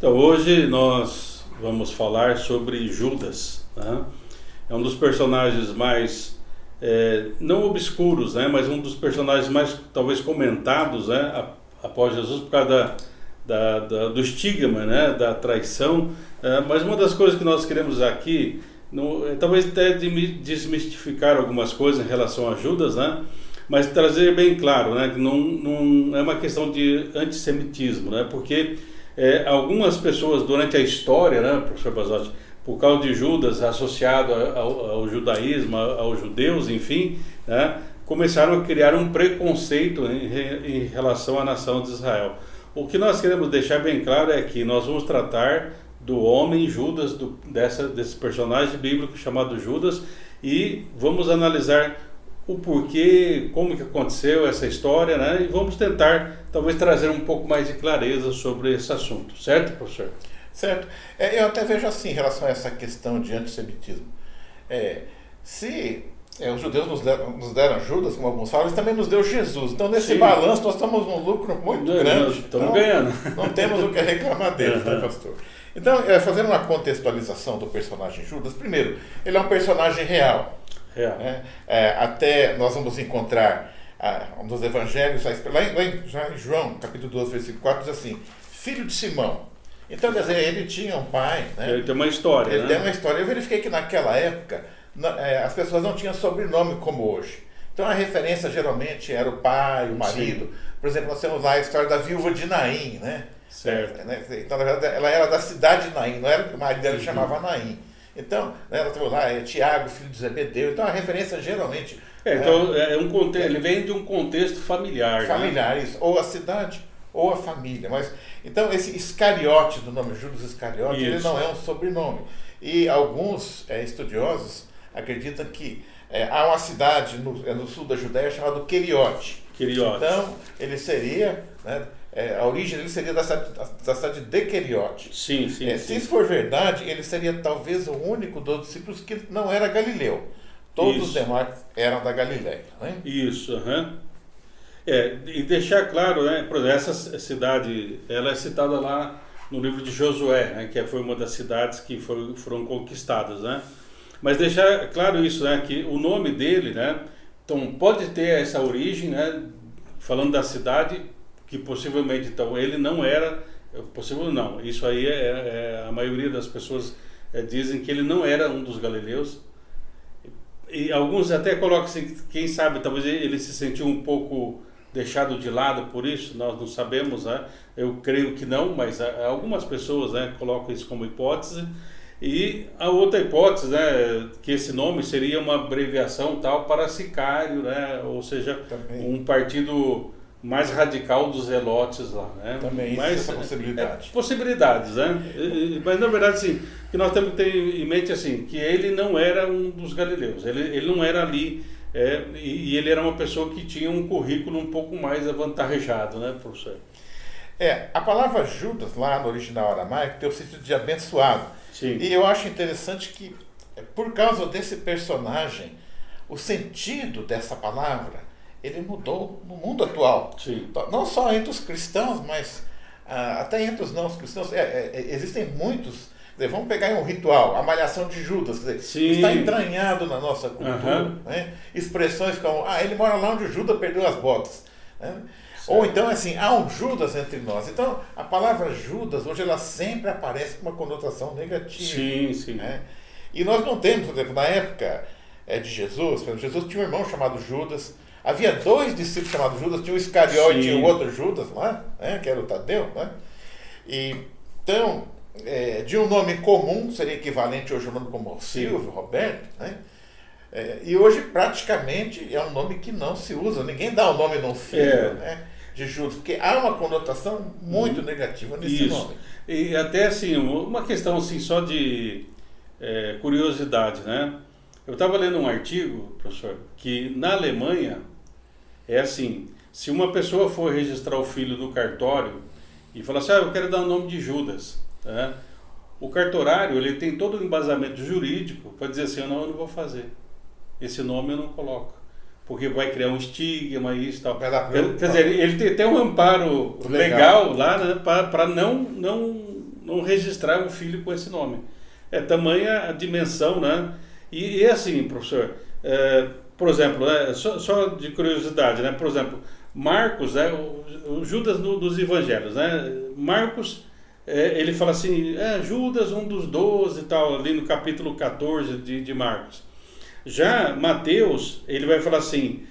Então, hoje nós vamos falar sobre Judas, né? É um dos personagens mais, não obscuros, né? Mas um dos personagens mais, talvez, comentados, né? Após Jesus, por causa do estigma, né? Da traição. Mas uma das coisas que nós queremos aqui, talvez até desmistificar algumas coisas em relação a Judas, né? Mas trazer bem claro, né? Que não é uma questão de antissemitismo, né? Porque algumas pessoas durante a história, né, professor Basotti, por causa de Judas associado ao judaísmo, aos judeus, enfim, né, começaram a criar um preconceito em relação à nação de Israel. O que nós queremos deixar bem claro é que nós vamos tratar do homem Judas, desse personagem bíblico chamado Judas, e vamos analisar o porquê, como que aconteceu essa história, né? E vamos tentar, talvez, trazer um pouco mais de clareza sobre esse assunto. Certo, professor? Certo. Eu até vejo assim, em relação a essa questão de antissemitismo. Se os judeus nos deram Judas, como alguns falam, eles também nos deu Jesus. Então, nesse balanço, nós estamos num lucro muito grande. Estamos ganhando. Não temos o que reclamar dele, tá, pastor? Então, fazendo uma contextualização do personagem Judas, primeiro, ele é um personagem real. Até nós vamos encontrar um dos evangelhos, lá em João, capítulo 12, versículo 4, diz assim: filho de Simão. Então, quer dizer, ele tinha um pai, né? Ele tem uma história, Ele tem uma história. Eu verifiquei que naquela época as pessoas não tinham sobrenome como hoje. Então, a referência geralmente era o pai, o marido. Sim. Por exemplo, nós temos lá a história da viúva de Naim, né? Certo. Então, na verdade, ela era da cidade de Naim, não era que o marido dela chamava Naim. Então, ela teve lá, Tiago, filho de Zebedeu. Então, a referência geralmente... Então, ele vem de um contexto familiar. Familiar, né? Isso. Ou a cidade, ou a família. Mas, então, esse Iscariote, do nome Judas Iscariote, ele não é um sobrenome. E alguns estudiosos acreditam que há uma cidade no sul da Judéia chamada Queriote. Então, ele seria... né, a origem dele seria da cidade de Queriote. Sim. Se isso for verdade, ele seria talvez o único dos discípulos que não era galileu. Todos os demais eram da Galileia. Né? Isso, e deixar claro, né, por exemplo, essa cidade, ela é citada lá no livro de Josué, né, que foi uma das cidades que foram conquistadas, né? Mas deixar claro isso, né, que o nome dele, né, então pode ter essa origem, né, falando da cidade, que possivelmente, então, ele não era, possível não, isso aí a maioria das pessoas dizem que ele não era um dos galileus, e alguns até colocam assim, quem sabe, talvez ele se sentiu um pouco deixado de lado por isso, nós não sabemos, né? Eu creio que não, mas algumas pessoas, né, colocam isso como hipótese, e a outra hipótese, né, que esse nome seria uma abreviação tal para sicário, né, ou seja, um partido mais radical dos zelotes lá, né? Também existe essa possibilidade. Possibilidades, né? Mas na verdade, sim, que nós temos que ter em mente assim, que ele não era um dos galileus, ele não era ali, e ele era uma pessoa que tinha um currículo um pouco mais avantajado, né, professor? A palavra Judas, lá no original aramaico, tem o sentido de abençoado. Sim. E eu acho interessante que, por causa desse personagem, o sentido dessa palavra ele mudou no mundo atual. Sim. Não só entre os cristãos, mas até entre os não cristãos. Existem muitos. Vamos pegar um ritual, a malhação de Judas, quer dizer, está entranhado na nossa cultura. Né? Expressões como, ele mora lá onde o Judas perdeu as botas. Né? Ou então, assim, há um Judas entre nós. Então, a palavra Judas, hoje, ela sempre aparece com uma conotação negativa. Sim. Né? E nós não temos, por exemplo, na época de Jesus, Jesus tinha um irmão chamado Judas. Havia 2 discípulos chamados Judas, tinha o Iscariote e o outro Judas lá, né, que era o Tadeu. Né? E, então, de um nome comum, seria equivalente hoje ao nome como Silvio, Roberto, né? E hoje praticamente é um nome que não se usa, ninguém dá o nome num filho, né, de Judas, porque há uma conotação muito negativa nesse nome. E até assim, uma questão assim, só de curiosidade, né? Eu estava lendo um artigo, professor, que na Alemanha é assim, se uma pessoa for registrar o filho no cartório e falar assim, eu quero dar o nome de Judas, né? O cartorário, ele tem todo o embasamento jurídico para dizer assim, eu não vou fazer, esse nome eu não coloco, porque vai criar um estigma e isso e tal. Quer dizer, ele tem até um amparo legal lá, né, para não não registrava o filho com esse nome. É tamanha a dimensão, né? E assim, professor, por exemplo, né, só de curiosidade, né? Por exemplo, Marcos, né, o Judas dos Evangelhos, né? Marcos, ele fala assim, Judas, um dos 12 e tal, ali no capítulo 14 de Marcos. Já Mateus, ele vai falar assim,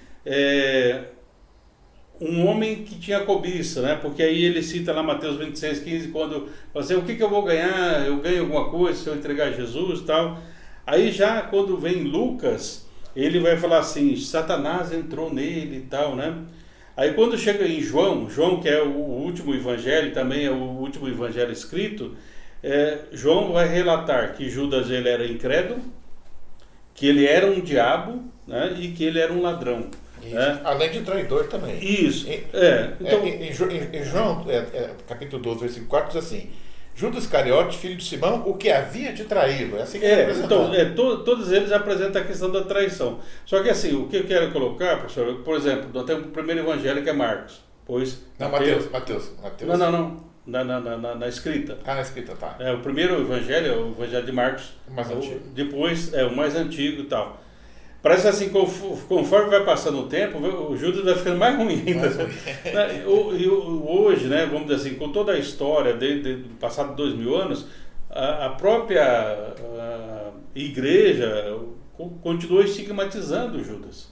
um homem que tinha cobiça, né? Porque aí ele cita lá Mateus 26:15, quando fala assim, o que eu vou ganhar? Eu ganho alguma coisa se eu entregar Jesus e tal. Aí já quando vem Lucas, ele vai falar assim, Satanás entrou nele e tal, né? Aí quando chega em João que é o último evangelho, também é o último evangelho escrito, João vai relatar que Judas ele era incrédulo, que ele era um diabo, né? E que ele era um ladrão. Além de traidor também. Isso. Então, em João, capítulo 12, versículo 4, diz assim, Judas Iscariote, filho de Simão, o que havia de traí-lo. É assim que então, todos eles apresentam a questão da traição. Só que assim, o que eu quero colocar, professor, por exemplo, nós temos o primeiro evangelho que é Marcos. Não, Mateus. Não. Na escrita. Na escrita, tá. O primeiro evangelho é o evangelho de Marcos. O mais antigo. Depois é o mais antigo e tal. Parece assim, conforme vai passando o tempo, o Judas vai ficando mais ruim ainda. Hoje, né, vamos dizer assim, com toda a história, desde passado 2000 anos, a própria igreja continua estigmatizando o Judas.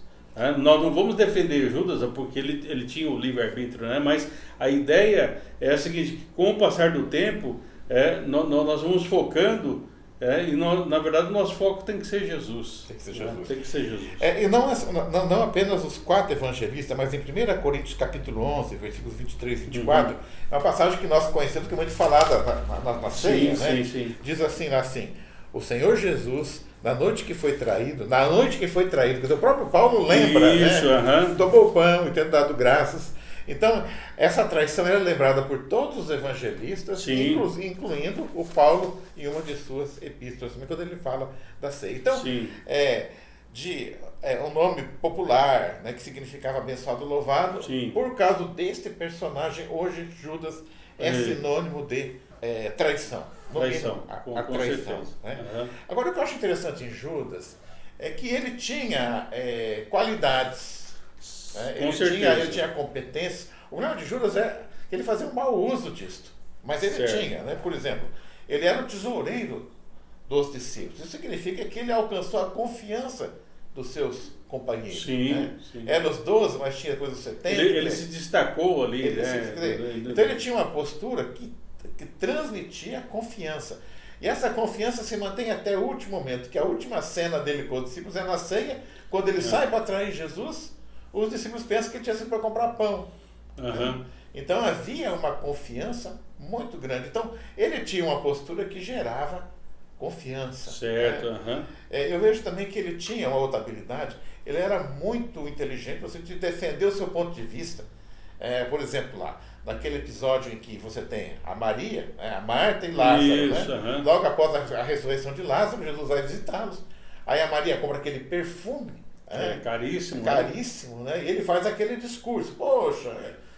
Nós não vamos defender Judas porque ele tinha o livre-arbítrio, né? Mas a ideia é a seguinte, que com o passar do tempo, nós vamos focando, e na verdade o nosso foco tem que ser Jesus. Tem que ser Jesus. Tem que ser Jesus. E não apenas os 4 evangelistas, mas em 1 Coríntios capítulo 11, versículos 23 e 24, é uma passagem que nós conhecemos, que é muito falada na ceia, né? Sim. Diz assim, o Senhor Jesus, na noite que foi traído, quer dizer, o próprio Paulo lembra, né? Tomou o pão e tendo dado graças. Então, essa traição era lembrada por todos os evangelistas, incluindo o Paulo em uma de suas epístolas, quando ele fala da ceia. Então, um nome popular, né, que significava abençoado, louvado, por causa deste personagem, hoje Judas é sinônimo de traição. A traição. Né? Agora, o que eu acho interessante em Judas é que ele tinha qualidades. Ele tinha competência. O problema de Judas é que ele fazia um mau uso disto. Mas ele tinha, né? Por exemplo, ele era o tesoureiro dos discípulos. Isso significa que ele alcançou a confiança dos seus companheiros. Era os 12, mas tinha coisa dos 70. Ele se destacou ali. Então ele tinha uma postura que transmitia confiança. E essa confiança se mantém até o último momento, que a última cena dele com os discípulos é na ceia, quando ele sai para trair Jesus. Os discípulos pensam que ele tinha sido para comprar pão. Então havia uma confiança muito grande. Então ele tinha uma postura que gerava confiança. Eu vejo também que ele tinha uma outra habilidade. Ele era muito inteligente no sentido de defender o seu ponto de vista. Por exemplo, lá, naquele episódio em que você tem a Maria, a Marta e Lázaro. Né? Logo após a ressurreição de Lázaro, Jesus vai visitá-los. Aí a Maria compra aquele perfume. Caríssimo. Caríssimo, né? E ele faz aquele discurso, poxa,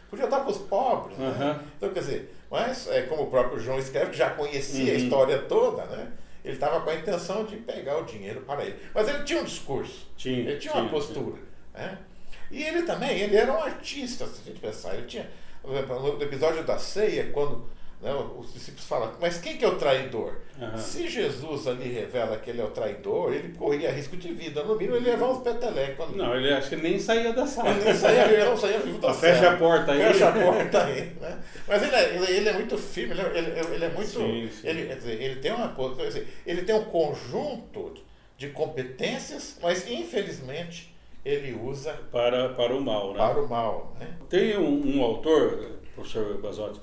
podia dar para os pobres. Né? Então, quer dizer, mas como o próprio João escreve, que já conhecia a história toda, né? Ele estava com a intenção de pegar o dinheiro para ele. Mas ele tinha um discurso, ele tinha uma postura. Né? E ele também, ele era um artista, se a gente pensar. Ele tinha, por exemplo, no episódio da ceia, quando os discípulos falam, mas quem que é o traidor? Se Jesus ali revela que ele é o traidor, ele corria risco de vida. No mínimo, ele ia levar uns petelecos ali. Não, ele acho que nem saía da sala. Ele não saía vivo da sala. Fecha a porta aí. Fecha a porta aí. Né? Mas ele é muito firme, ele é muito... Ele tem uma coisa, ele tem um conjunto de competências, mas infelizmente ele usa para o mal. Né? Para o mal. Né? Tem um autor, professor Basotti,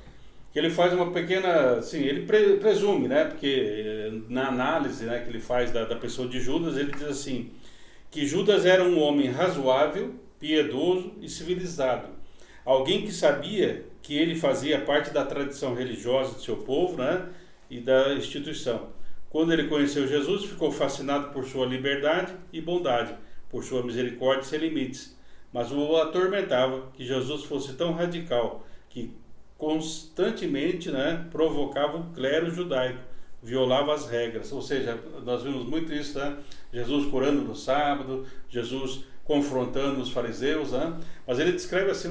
que ele faz uma pequena, assim, ele presume, né, porque na análise, né, que ele faz da pessoa de Judas, ele diz assim, que Judas era um homem razoável, piedoso e civilizado, alguém que sabia que ele fazia parte da tradição religiosa do seu povo, né, e da instituição. Quando ele conheceu Jesus, ficou fascinado por sua liberdade e bondade, por sua misericórdia sem limites, mas o atormentava que Jesus fosse tão radical que constantemente, né, provocava o clero judaico, violava as regras. Ou seja, nós vimos muito isso, né? Jesus curando no sábado, Jesus confrontando os fariseus, né? Mas ele descreve assim,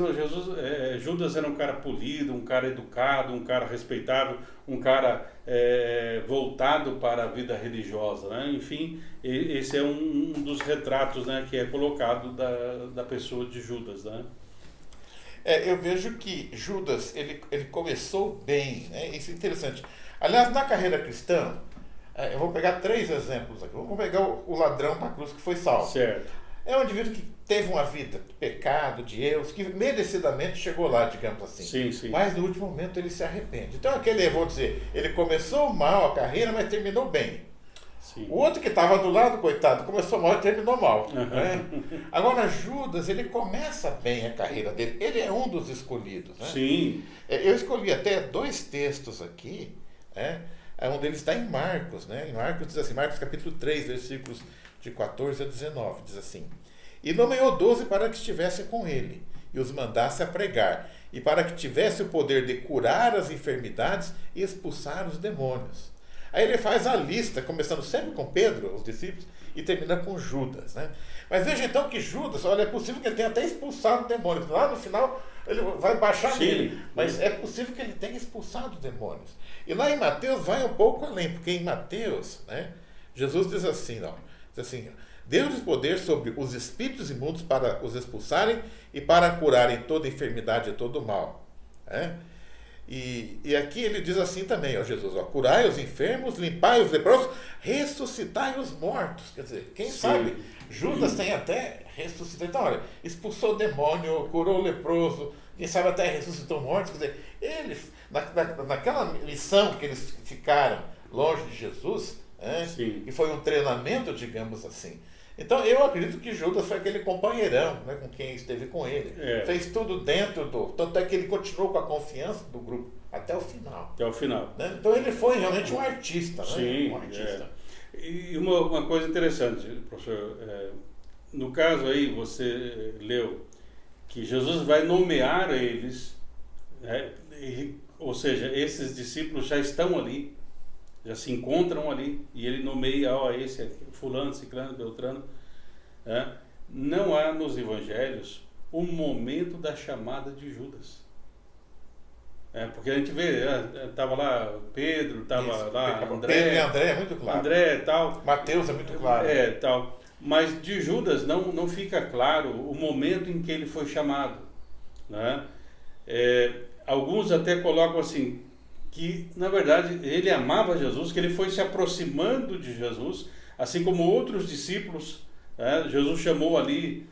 Judas era um cara polido, um cara educado, um cara respeitável, um cara voltado para a vida religiosa, né? Enfim, esse é um dos retratos, né, que é colocado da pessoa de Judas, né? Eu vejo que Judas, ele começou bem, né? Isso é interessante. Aliás, na carreira cristã, eu vou pegar 3 exemplos aqui. Vamos pegar o ladrão da cruz que foi salvo. Certo. É um indivíduo que teve uma vida de pecado, de erros, que merecidamente chegou lá, digamos assim. Sim, sim. Mas no último momento ele se arrepende. Então aquele, vou dizer, ele começou mal a carreira, mas terminou bem. Sim. O outro que estava do lado, coitado, começou mal e terminou mal. Uhum. Né? Agora Judas, ele começa bem a carreira dele. Ele é um dos escolhidos. Né? Sim. Eu escolhi até 2 textos aqui. Né? Um deles está em Marcos. Né? Em Marcos diz assim, Marcos capítulo 3, versículos de 14 a 19. Diz assim: E nomeou 12 para que estivessem com ele, e os mandasse a pregar, e para que tivesse o poder de curar as enfermidades e expulsar os demônios. Aí ele faz a lista, começando sempre com Pedro, os discípulos, e termina com Judas. Né? Mas veja então que Judas, olha, é possível que ele tenha até expulsado demônios. Lá no final ele vai baixar nele, mas é possível que ele tenha expulsado demônios. E lá em Mateus vai um pouco além, porque em Mateus, né, Jesus diz assim, deu-lhes poder sobre os espíritos imundos para os expulsarem e para curarem toda enfermidade e todo mal. Né? E aqui ele diz assim também, Jesus, curai os enfermos, limpai os leprosos, ressuscitai os mortos. Quer dizer, quem sabe, Judas tem até ressuscitado. Então, olha, expulsou o demônio, curou o leproso, quem sabe até ressuscitou mortos. Quer dizer, eles, naquela lição que eles ficaram longe de Jesus, que foi um treinamento, digamos assim. Então eu acredito que Judas foi aquele companheirão, né, com quem esteve com ele. Fez tudo dentro do... Tanto é que ele continuou com a confiança do grupo até o final. Até o final. Né? Então ele foi realmente um artista. Sim, né? Um artista. E uma coisa interessante, professor, no caso aí você leu que Jesus vai nomear eles, né, ou seja, esses discípulos já estão ali, já se encontram ali, e ele nomeia, esse aqui, fulano, ciclano, beltrano. Não há nos evangelhos o momento da chamada de Judas. Porque a gente vê, estava lá Pedro, estava lá André. Pedro e André é muito claro. André e tal. Mateus é muito claro. Tal. Mas de Judas não fica claro o momento em que ele foi chamado. Né? Alguns até colocam assim, que na verdade ele amava Jesus, que ele foi se aproximando de Jesus, assim como outros discípulos. Jesus chamou ali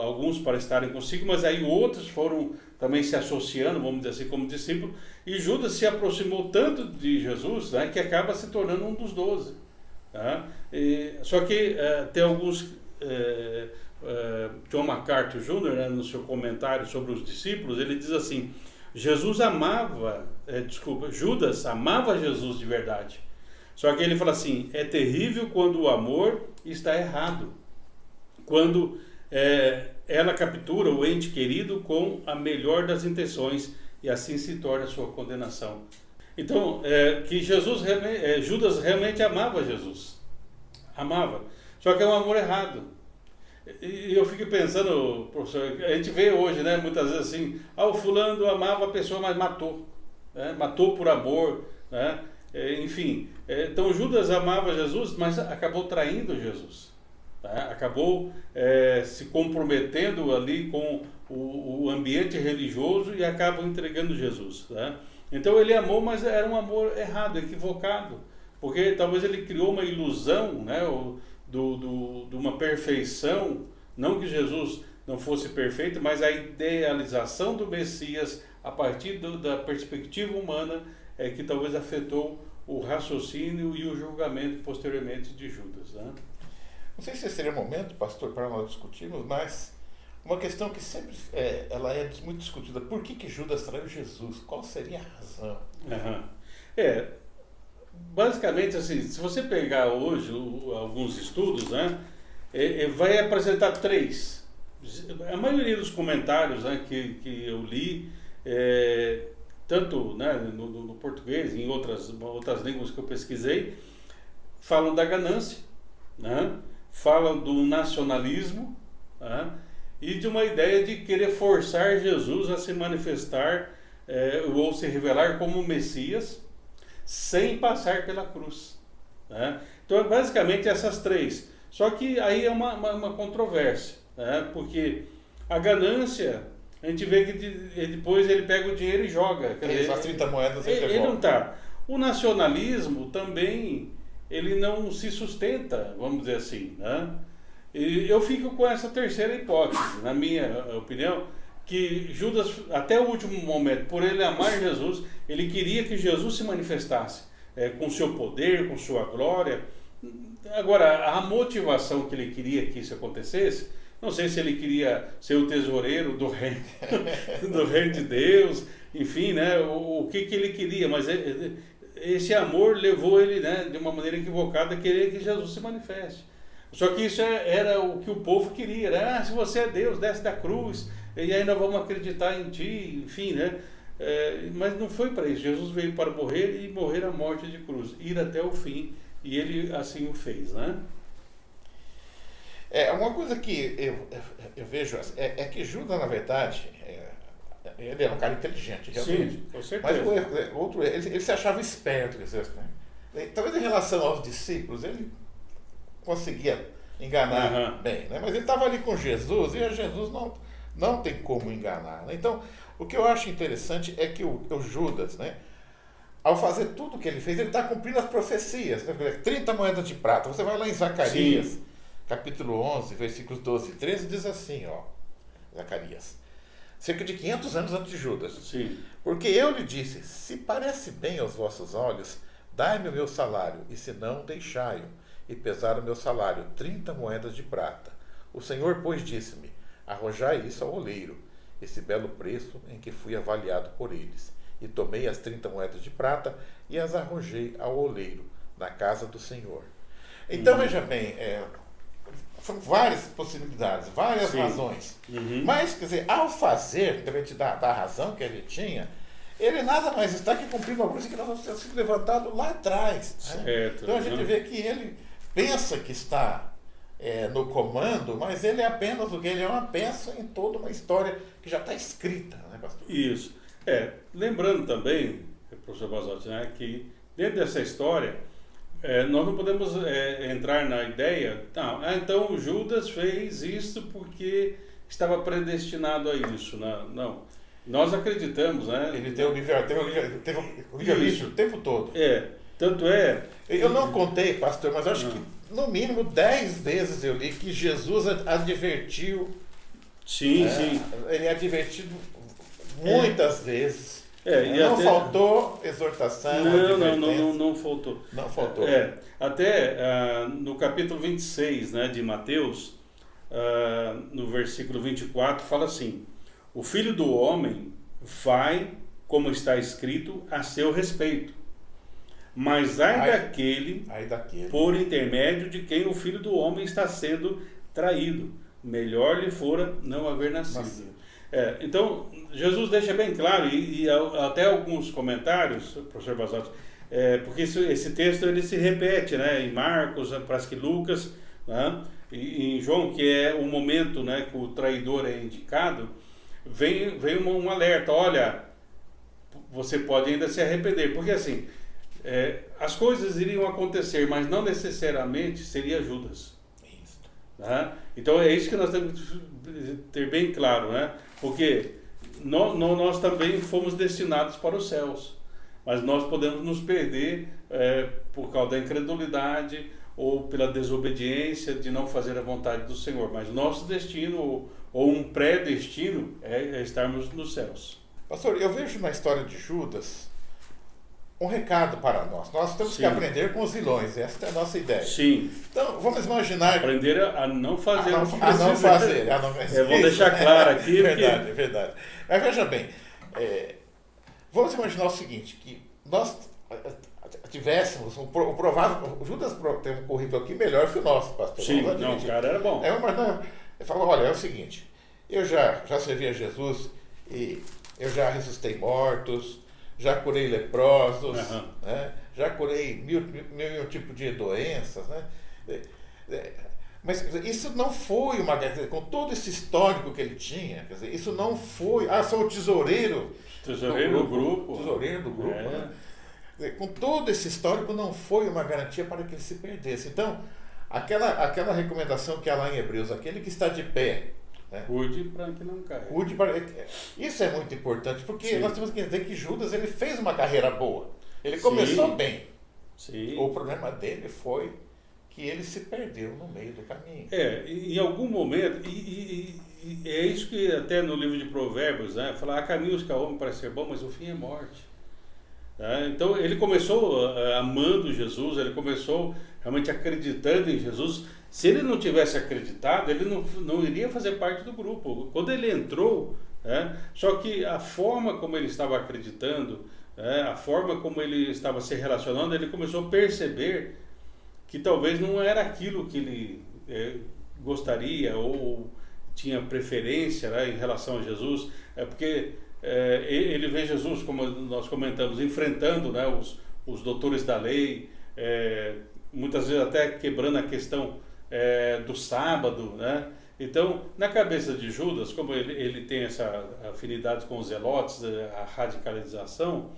alguns para estarem consigo, mas aí outros foram também se associando, vamos dizer assim, como discípulo, e Judas se aproximou tanto de Jesus, né, que acaba se tornando um dos 12. Só que tem alguns... John MacArthur Jr., né, no seu comentário sobre os discípulos, ele diz assim: Judas amava Jesus de verdade. Só que ele fala assim: é terrível quando o amor está errado, quando ela captura o ente querido com a melhor das intenções e assim se torna a sua condenação. Então, que Judas realmente amava Jesus, amava, só que é um amor errado. E eu fico pensando, professor, a gente vê hoje, né, muitas vezes assim, o fulano amava a pessoa, mas matou, né, matou por amor, né, enfim. Então Judas amava Jesus, mas acabou traindo Jesus, né, acabou se comprometendo ali com o ambiente religioso e acaba entregando Jesus, né. Então ele amou, mas era um amor errado, equivocado, porque talvez ele criou uma ilusão, né, de uma perfeição, não que Jesus não fosse perfeito, mas a idealização do Messias a partir da perspectiva humana que talvez afetou o raciocínio e o julgamento posteriormente de Judas, né? Não sei se seria o momento, pastor, para nós discutirmos, mas uma questão que sempre ela é muito discutida: por que Judas traiu Jesus? Qual seria a razão? Basicamente, assim, se você pegar hoje alguns estudos, né, vai apresentar 3. A maioria dos comentários, né, que eu li tanto, né, no português e em outras línguas que eu pesquisei, falam da ganância, né? Falam do nacionalismo, né? E de uma ideia de querer forçar Jesus a se manifestar ou se revelar como Messias sem passar pela cruz, né? Então, basicamente essas três. Só que aí é uma controvérsia, né? Porque a ganância, a gente vê que depois ele pega o dinheiro e joga. As 30 moedas ele não está. O nacionalismo também, ele não se sustenta, vamos dizer assim, né? E eu fico com essa terceira hipótese, na minha opinião, que Judas, até o último momento, por ele amar Jesus, ele queria que Jesus se manifestasse com seu poder, com sua glória. Agora, a motivação que ele queria que isso acontecesse, não sei se ele queria ser o tesoureiro do reino, do reino de Deus, enfim, né, o que ele queria, mas esse amor levou ele, né, de uma maneira equivocada a querer que Jesus se manifeste. Só que isso era o que o povo queria, né? Se você é Deus, desce da cruz, e aí nós vamos acreditar em ti, enfim, né? Mas não foi para isso. Jesus veio para morrer e morrer a morte de cruz, ir até o fim, e ele assim o fez, né? Uma coisa que eu vejo é que Judas, na verdade, ele era um cara inteligente, realmente. Sim, com certeza. Mas ele se achava esperto, quer dizer, né? Talvez em relação aos discípulos, ele conseguia enganar bem, né? Mas ele estava ali com Jesus, e Jesus não tem como enganar, né? Então, o que eu acho interessante é que o Judas, né, ao fazer tudo o que ele fez, ele está cumprindo as profecias, né? 30 moedas de prata. Você vai lá em Zacarias, sim, capítulo 11, versículos 12 e 13, diz assim, ó, Zacarias, cerca de 500 anos antes de Judas. Sim. Porque eu lhe disse, se parece bem aos vossos olhos, dai-me o meu salário, e se não, deixai-o, e pesar o meu salário, 30 moedas de prata. O Senhor, pois, disse-me, arrojai isso ao oleiro, esse belo preço em que fui avaliado por eles. E tomei as 30 moedas de prata e as arrojei ao oleiro, na casa do Senhor. Então, veja bem, são várias possibilidades, várias, sim, razões. Mas, quer dizer, ao fazer, independente da razão que ele tinha, ele nada mais está que cumprindo uma coisa que nós vamos ter sido levantado lá atrás. Né? Então a gente vê que ele pensa que está no comando, mas ele é apenas o que? Ele é uma peça em toda uma história que já está escrita, né, pastor? Isso. Lembrando também, professor Basotti, né, que dentro dessa história, nós não podemos entrar na ideia, então Judas fez isso porque estava predestinado a isso. Não. Nós acreditamos, né? Ele teve o livre-arbítrio o tempo todo. Tanto é... Eu não contei, pastor, mas acho que no mínimo 10 vezes eu li que Jesus advertiu. Sim, sim. Ele é advertido muitas vezes. Não faltou exortação. Não faltou. Não faltou. Até no capítulo 26, né, de Mateus, no versículo 24, fala assim: o Filho do Homem vai, como está escrito, a seu respeito. Mas ai daquele por intermédio de quem o Filho do Homem está sendo traído. Melhor lhe fora não haver nascido. Então, Jesus deixa bem claro, e até alguns comentários, professor Basotti, porque esse texto ele se repete, né, em Marcos, parece que Lucas, né, e em João, que é o momento, né, que o traidor é indicado, vem um alerta: olha, você pode ainda se arrepender, porque assim, as coisas iriam acontecer, mas não necessariamente seria Judas. Isso. Né? Então é isso que nós temos que ter bem claro, né? Porque nós também fomos destinados para os céus, mas nós podemos nos perder por causa da incredulidade ou pela desobediência de não fazer a vontade do Senhor, mas o nosso destino ou um pré-destino é estarmos nos céus. Pastor, eu vejo na história de Judas um recado para nós. Nós temos, sim, que aprender com os vilões. Essa é a nossa ideia. Sim. Então, vamos imaginar... Aprender a não fazer o que precisa. A não fazer. Vamos deixar claro aqui. Verdade. Mas veja bem, vamos imaginar o seguinte, que nós tivéssemos o provável... O Judas tem um currículo aqui melhor que o nosso, pastor. Sim, o cara era bom. Eu falo, olha, é o seguinte, eu já servi a Jesus e eu já ressuscitei mortos, já curei leprosos, Aham. né? Já curei mil tipos de doenças, né? Mas quer dizer, isso não foi uma... Quer dizer, com todo esse histórico que ele tinha, quer dizer, isso não foi... sou o tesoureiro Do grupo. Tesoureiro do grupo, É. né? Quer dizer, com todo esse histórico não foi uma garantia para que ele se perdesse. Então, aquela recomendação que há lá em Hebreus, aquele que está de pé, né? Cuide para que não caia. Cuide para... Isso é muito importante, porque Sim. nós temos que entender que Judas ele fez uma carreira boa. Ele começou Sim. bem. Sim. O problema dele foi que ele se perdeu no meio do caminho. Em algum momento, e é isso que até no livro de Provérbios, né, fala, há caminhos que ao homem parece ser bom, mas o fim é morte. Tá? Então ele começou amando Jesus, ele começou realmente acreditando em Jesus. Se ele não tivesse acreditado, ele não iria fazer parte do grupo. Quando ele entrou, só que a forma como ele estava acreditando, a forma como ele estava se relacionando, ele começou a perceber que talvez não era aquilo que ele gostaria ou tinha preferência, né, em relação a Jesus. Porque ele vê Jesus, como nós comentamos, enfrentando, né, os doutores da lei, muitas vezes até quebrando a questão do sábado, né? Então, na cabeça de Judas, como ele tem essa afinidade com os zelotes, a radicalização,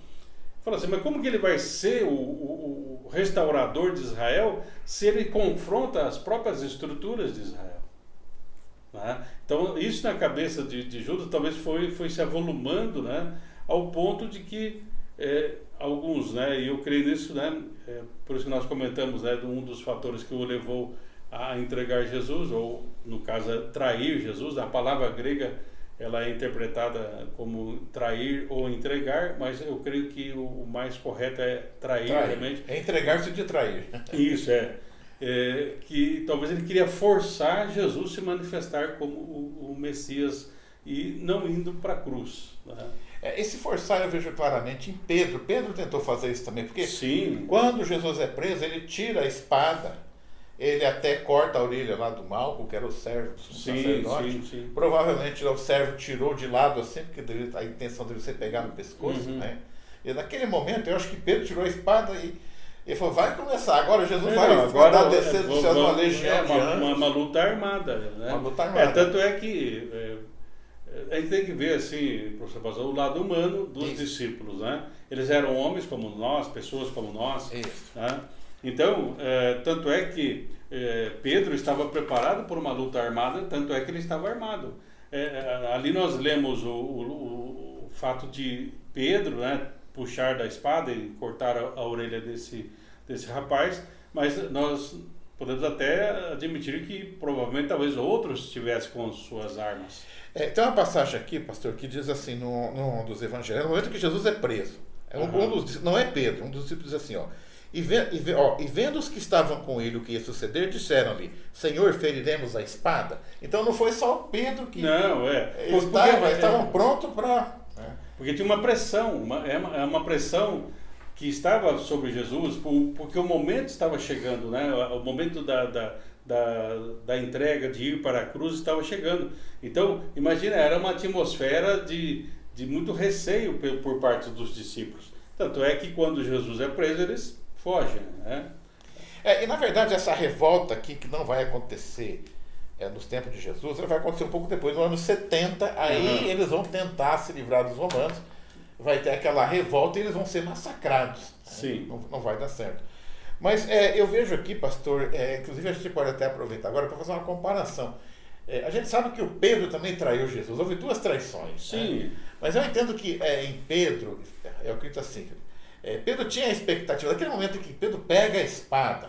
fala assim, mas como que ele vai ser o restaurador de Israel se ele confronta as próprias estruturas de Israel? Né? Então, isso na cabeça de Judas talvez foi se avolumando, né, ao ponto de que alguns, né, e eu creio nisso, né, por isso que nós comentamos, né, um dos fatores que o levou a entregar Jesus, ou no caso trair Jesus. A palavra grega ela é interpretada como trair ou entregar, mas eu creio que o mais correto é trair. Realmente. É entregar-se de trair. Isso, que talvez ele queria forçar Jesus a se manifestar como o Messias e não indo para a cruz. Né? Esse forçar eu vejo claramente em Pedro. Pedro tentou fazer isso também, porque Sim. Quando Jesus é preso, ele tira a espada, ele até corta a orelha lá do Malco, que era o servo do sacerdote. Sim. Provavelmente o servo tirou de lado assim, porque a intenção dele ser pegar no pescoço, né? E naquele momento, eu acho que Pedro tirou a espada e ele falou, vai começar, agora Jesus vai dar descer do céu uma legião de anjos. Uma luta armada. Né? Uma luta armada. Tanto é que a gente tem que ver assim, professor Bazão, o lado humano dos discípulos. Né? Eles eram homens como nós, pessoas como nós. Né? Então, tanto é que Pedro estava preparado por uma luta armada, tanto é que ele estava armado. Ali nós lemos o fato de Pedro, né, puxar da espada e cortar a orelha desse rapaz, mas nós podemos até admitir que provavelmente talvez outros estivessem com suas armas. Tem uma passagem aqui, pastor, que diz assim, num dos evangelhos, no momento que Jesus é preso, não é Pedro, um dos discípulos diz assim, e vendo os que estavam com ele o que ia suceder, disseram-lhe, Senhor, feriremos a espada? Então não foi só Pedro que estavam prontos para... Porque tinha uma pressão, uma pressão que estava sobre Jesus, porque o momento estava chegando, né? O momento da entrega, de ir para a cruz estava chegando. Então, imagina, era uma atmosfera de muito receio por parte dos discípulos. Tanto é que quando Jesus é preso, eles fogem, né? E na verdade essa revolta aqui, que não vai acontecer nos tempos de Jesus, ela vai acontecer um pouco depois, no ano 70, aí eles vão tentar se livrar dos romanos, vai ter aquela revolta e eles vão ser massacrados. Sim. Não vai dar certo. Mas eu vejo aqui, pastor, inclusive a gente pode até aproveitar agora para fazer uma comparação. A gente sabe que o Pedro também traiu Jesus, houve duas traições. Sim. Né? Mas eu entendo que em Pedro, é o que está assim, Pedro tinha a expectativa, naquele momento em que Pedro pega a espada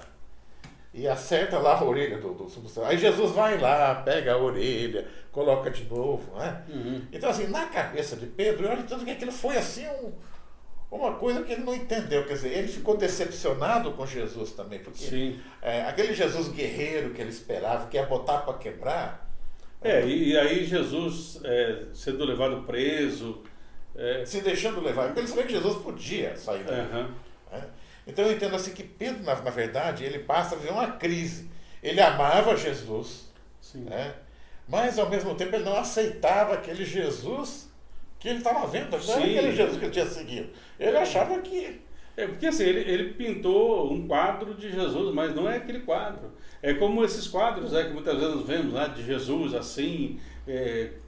e acerta lá a orelha do substituto. Aí Jesus vai lá, pega a orelha, coloca de novo. Né? Então, assim, na cabeça de Pedro, eu entendo que aquilo foi assim uma coisa que ele não entendeu. Quer dizer, ele ficou decepcionado com Jesus também, porque aquele Jesus guerreiro que ele esperava, que ia botar para quebrar. E aí Jesus sendo levado preso. Se deixando levar, porque ele sabia que Jesus podia sair dali. Então eu entendo assim que Pedro, na verdade, ele passa a viver uma crise. Ele amava Jesus, né? Mas ao mesmo tempo ele não aceitava aquele Jesus que ele estava vendo, não era aquele Jesus que ele tinha seguido. Ele achava que... Porque assim, ele pintou um quadro de Jesus, mas não é aquele quadro. É como esses quadros que muitas vezes nós vemos de Jesus assim,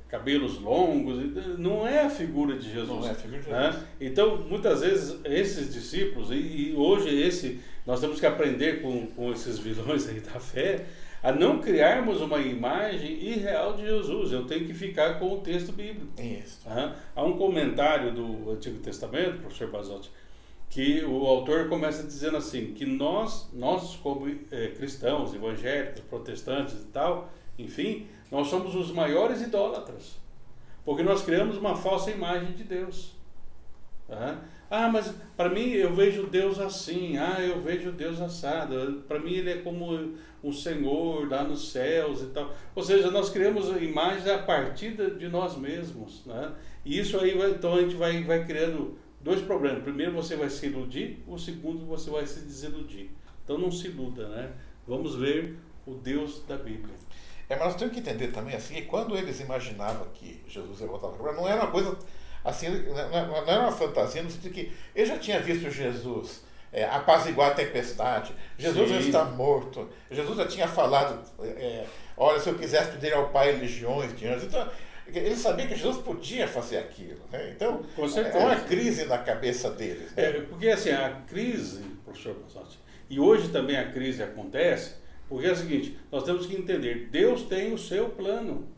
cabelos longos, não é a figura de Jesus. Não é a figura de Jesus. Então, muitas vezes, esses discípulos, e hoje nós temos que aprender com esses vilões aí da fé, a não criarmos uma imagem irreal de Jesus. Eu tenho que ficar com o texto bíblico. Isso. Há um comentário do Antigo Testamento, professor Basotti, que o autor começa dizendo assim, que nós como cristãos, evangélicos, protestantes e tal, enfim, nós somos os maiores idólatras, porque nós criamos uma falsa imagem de Deus. Mas para mim eu vejo Deus assim, eu vejo Deus assado, para mim ele é como um Senhor lá nos céus e tal. Ou seja, nós criamos imagens a partir de nós mesmos, e isso aí então a gente vai criando dois problemas. Primeiro, você vai se iludir, o segundo, você vai se desiludir. Então não se iluda, Vamos ver o Deus da Bíblia. Mas nós temos que entender também assim, que quando eles imaginavam que Jesus ia voltar para não era uma coisa assim, não era uma fantasia, no sentido que ele já tinha visto Jesus apaziguar a tempestade, Jesus já está morto, Jesus já tinha falado, olha, se eu quisesse pedir ao Pai legiões de anjos. Então, ele sabia que Jesus podia fazer aquilo, Então, é uma crise na cabeça deles. Porque assim, a crise, professor Basotti, e hoje também a crise acontece, porque é o seguinte, nós temos que entender, Deus tem o seu plano.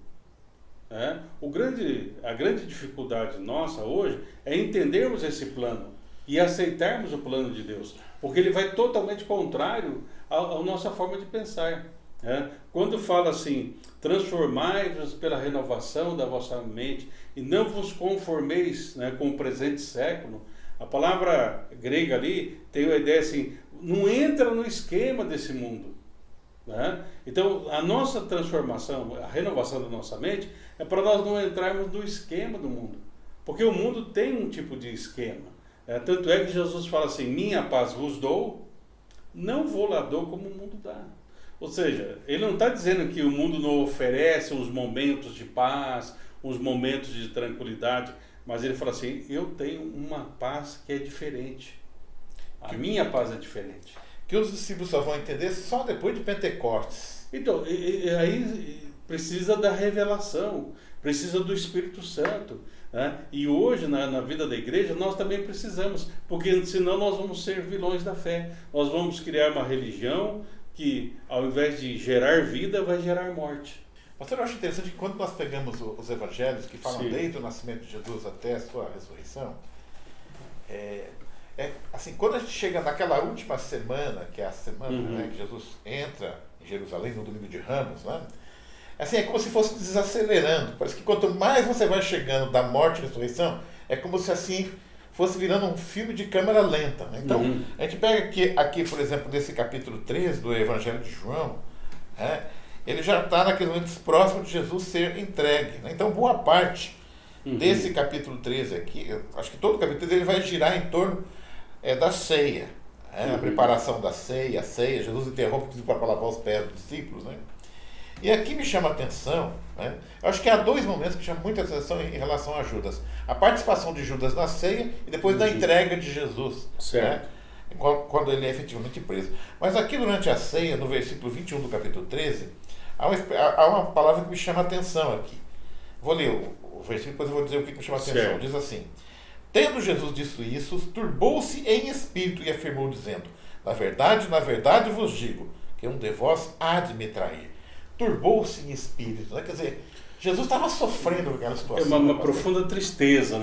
A grande dificuldade nossa hoje é entendermos esse plano e aceitarmos o plano de Deus, porque ele vai totalmente contrário à nossa forma de pensar. Quando fala assim, transformai-vos pela renovação da vossa mente e não vos conformeis com o presente século, a palavra grega ali tem a ideia assim, não entra no esquema desse mundo. Então a nossa transformação, a renovação da nossa mente é para nós não entrarmos no esquema do mundo, porque o mundo tem um tipo de esquema. Tanto é que Jesus fala assim, minha paz vos dou, não vou lá dou como o mundo dá. Ou seja, ele não está dizendo que o mundo não oferece uns momentos de paz, uns momentos de tranquilidade, mas ele fala assim, eu tenho uma paz que é diferente. A minha paz é diferente. Que os discípulos só vão entender só depois de Pentecostes. Então, aí precisa da revelação, precisa do Espírito Santo. E hoje, na vida da igreja, nós também precisamos, porque senão nós vamos ser vilões da fé. Nós vamos criar uma religião que, ao invés de gerar vida, vai gerar morte. Pastor, eu acho interessante que quando nós pegamos os evangelhos, que falam desde o nascimento de Jesus até a sua ressurreição, assim, quando a gente chega naquela última semana, que é a semana que Jesus entra em Jerusalém, no domingo de Ramos, assim, é como se fosse desacelerando. Parece que quanto mais você vai chegando da morte e ressurreição, é como se assim fosse virando um filme de câmera lenta. Então, a gente pega aqui, por exemplo, desse capítulo 13 do Evangelho de João, ele já está naqueles momentos próximos de Jesus ser entregue. Então, boa parte desse capítulo 13 aqui, acho que todo o capítulo 13 ele vai girar em torno da ceia. A preparação da ceia, a ceia. Jesus interrompe para lavar os pés dos discípulos. E aqui me chama a atenção, eu acho que há dois momentos que chamam muita atenção em relação a Judas. A participação de Judas na ceia e depois da entrega de Jesus. Certo. Quando ele é efetivamente preso. Mas aqui durante a ceia, no versículo 21 do capítulo 13, há uma palavra que me chama a atenção aqui. Vou ler o versículo, depois eu vou dizer o que me chama a atenção. Diz assim, tendo Jesus dito isso, turbou-se em espírito e afirmou dizendo, na verdade vos digo, que um de vós há de me trair. Turbou-se em espírito, Quer dizer, Jesus estava sofrendo com aquela situação. É uma profunda tristeza,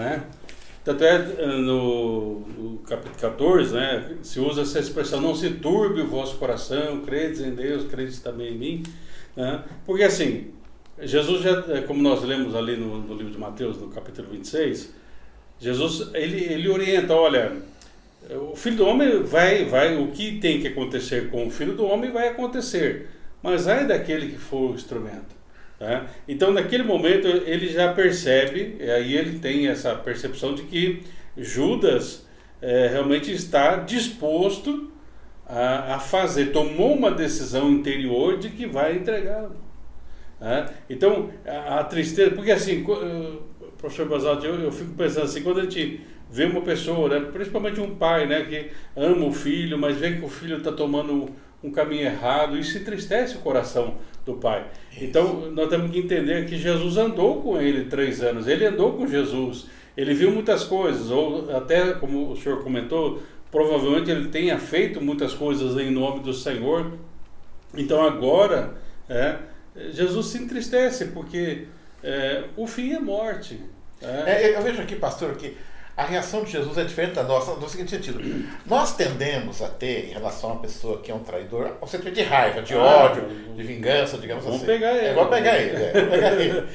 Tanto é no capítulo 14, se usa essa expressão, não se turbe o vosso coração, credes em Deus, credes também em mim. Porque assim, Jesus já, como nós lemos ali no livro de Mateus, no capítulo 26, Jesus, ele orienta, olha, o Filho do Homem o que tem que acontecer com o Filho do Homem vai acontecer, mas ai daquele que for o instrumento. Então, naquele momento, ele já percebe, aí ele tem essa percepção de que Judas realmente está disposto a fazer, tomou uma decisão interior de que vai entregá-lo. Então, a tristeza, porque assim, professor Basalto, eu fico pensando assim, quando a gente vê uma pessoa, né, principalmente um pai, né, que ama o filho, mas vê que o filho está tomando um caminho errado, isso entristece o coração do pai. Isso. Então, nós temos que entender que Jesus andou com ele 3 anos, ele andou com Jesus, ele viu muitas coisas, ou até, como o senhor comentou, provavelmente ele tenha feito muitas coisas em nome do Senhor. Então, agora, Jesus se entristece, porque o fim é morte. Eu vejo aqui, pastor, que a reação de Jesus é diferente da nossa, no seguinte sentido. Nós tendemos a ter, em relação a uma pessoa que é um traidor, um sentimento de raiva, de ódio, de vingança, digamos assim. Vamos pegar ele. Vamos pegar ele.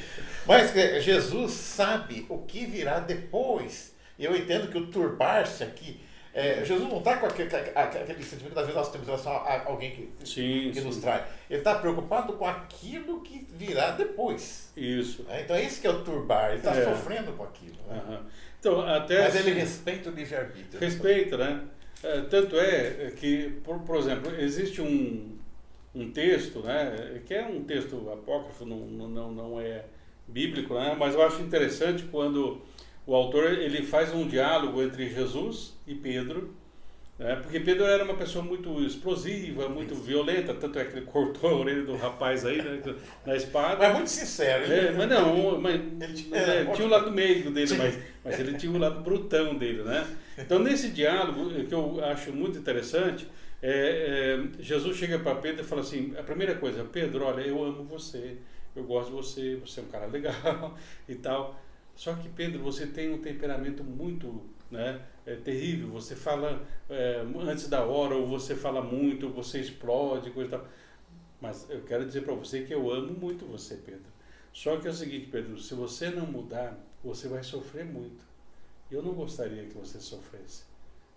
Mas Jesus sabe o que virá depois. E eu entendo que o turbar-se aqui, Jesus não está com aquele sentimento que às vezes nós temos em relação a alguém que nos trai. Ele está preocupado com aquilo que virá depois. Isso. Então é isso que é o turbar, ele está sofrendo com aquilo. Né? Então, mas ele respeita o livre-arbítrio. Respeita, né? Tanto é que, por exemplo, existe um texto, né, que é um texto apócrifo, não é bíblico, né, mas eu acho interessante quando o autor ele faz um diálogo entre Jesus e Pedro, né, porque Pedro era uma pessoa muito explosiva, muito violenta, tanto é que ele cortou a orelha do rapaz aí, né, na espada. Mas muito sincero. Ele tinha o lado meio dele, mas ele tinha o lado brutão dele, né? Então, nesse diálogo, que eu acho muito interessante, Jesus chega para Pedro e fala assim, a primeira coisa, Pedro, olha, eu amo você, eu gosto de você, você é um cara legal e tal. Só que, Pedro, você tem um temperamento muito, né, terrível. Você fala antes da hora, ou você fala muito, ou você explode, coisa e tal. Mas eu quero dizer para você que eu amo muito você, Pedro. Só que é o seguinte, Pedro, se você não mudar, você vai sofrer muito. Eu não gostaria que você sofresse.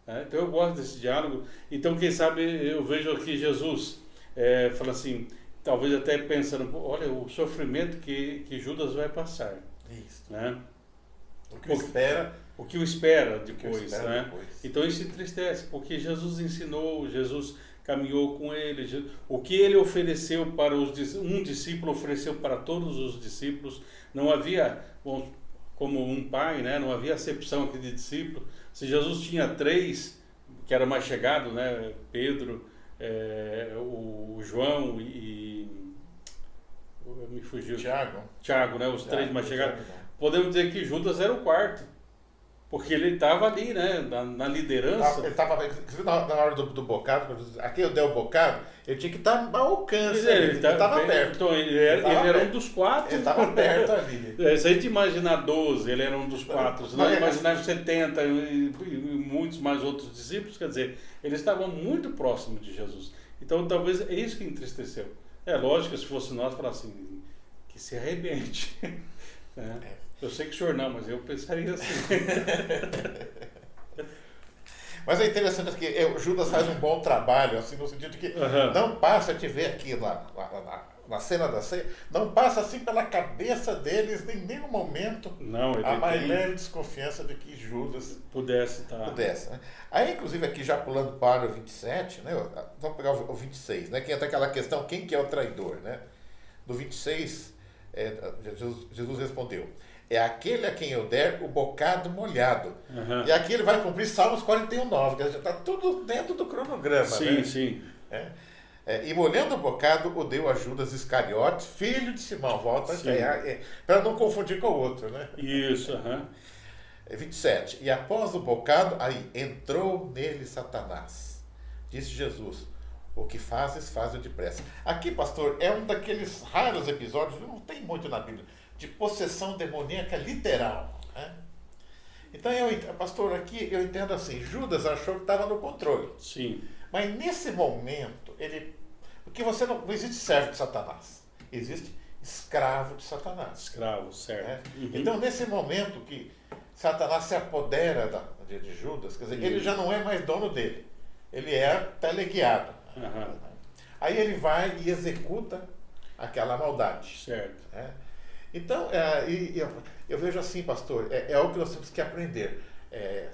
Então eu gosto desse diálogo. Então, quem sabe, eu vejo aqui Jesus fala assim, talvez até pensando, olha, o sofrimento que Judas vai passar. Isso. Né? O que o espera depois. Então isso entristece, porque Jesus ensinou, Jesus caminhou com ele, o que ele ofereceu para um discípulo ofereceu para todos os discípulos. Não havia, como um pai, né, não havia acepção aqui de discípulo. Se Jesus tinha 3, que era mais chegado, né, Pedro, o João e me fugiu. Tiago, né, os 3 mais chegados. Podemos dizer que Judas era o 4, porque ele estava ali, né, na liderança. Ele estava na hora do bocado, aqui eu dei o bocado, ele tinha que estar ao alcance, ele estava perto. Então ele era um dos 4. Ele estava perto ali. Se a gente imaginar 12, ele era um dos 4. Se nós imaginarmos 70 e muitos mais outros discípulos, quer dizer, eles estavam muito próximos de Jesus. Então talvez é isso que entristeceu. É lógico que se fosse nós, falar assim, que se arrebente. Eu sei que o senhor não, mas eu pensaria assim. Mas é interessante que o Judas faz um bom trabalho, assim, no sentido de que não passa, a te ver aqui na cena da ceia, não passa assim pela cabeça deles em nenhum momento a mais leve desconfiança de que Judas pudesse. Né? Aí, inclusive, aqui já pulando para o 27, né? Vamos pegar o 26, né? Que entra aquela questão, quem que é o traidor, né? No 26, Jesus respondeu, é aquele a quem eu der o bocado molhado. E aqui ele vai cumprir Salmos 41:9, que está tudo dentro do cronograma. Sim, né? sim. E molhando o bocado, o deu a Judas Iscariotes, filho de Simão. Volta para não confundir com o outro. Né? Isso, 27. E após o bocado, aí entrou nele Satanás. Disse Jesus, o que fazes, faz-o depressa. Aqui, pastor, é um daqueles raros episódios, não tem muito na Bíblia, de possessão demoníaca literal. Né? Então, pastor, aqui eu entendo assim, Judas achou que estava no controle. Sim. Mas nesse momento, porque você não existe servo de Satanás, existe escravo de Satanás. Escravo, certo. Então, nesse momento que Satanás se apodera de Judas, quer dizer, ele já não é mais dono dele, ele é teleguiado. Aí ele vai e executa aquela maldade. Certo. Então, eu vejo assim, pastor, é o que nós temos que aprender.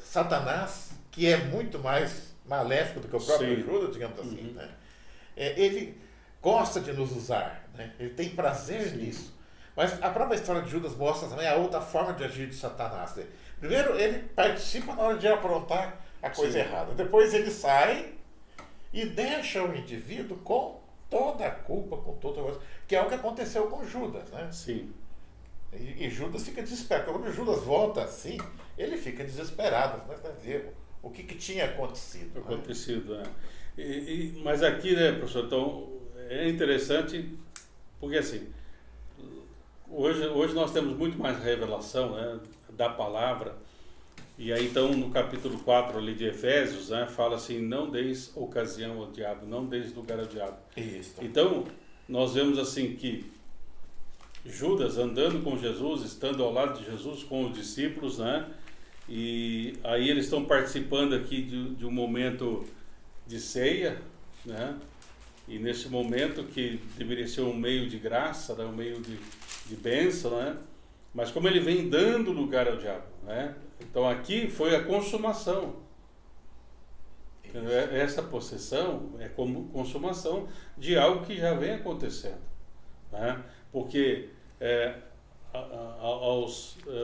Satanás, que é muito mais maléfico do que o próprio Judas, digamos assim, né? Ele gosta de nos usar, né? Ele tem prazer nisso. Mas a própria história de Judas mostra também a outra forma de agir de Satanás. Primeiro, ele participa na hora de aprontar a coisa errada. Depois ele sai e deixa o indivíduo com toda a culpa, com toda a coisa, que é o que aconteceu com Judas, né? Sim. E Judas fica desesperado. Quando Judas volta assim, ele fica desesperado. Vai ver o que tinha acontecido. Acontecido, né? Mas aqui, né, professor, então, é interessante, porque assim, hoje nós temos muito mais revelação, né, da palavra, e aí então no capítulo 4 ali de Efésios, né, fala assim, não deis ocasião ao diabo, não deis lugar ao diabo. Isso. Então, nós vemos assim que Judas andando com Jesus, estando ao lado de Jesus com os discípulos, né, e aí eles estão participando aqui de um momento de ceia, né, e nesse momento que deveria ser um meio de graça, né, um meio de bênção, né, mas como ele vem dando lugar ao diabo, né, então aqui foi a consumação. Essa possessão é como consumação de algo que já vem acontecendo, né, porque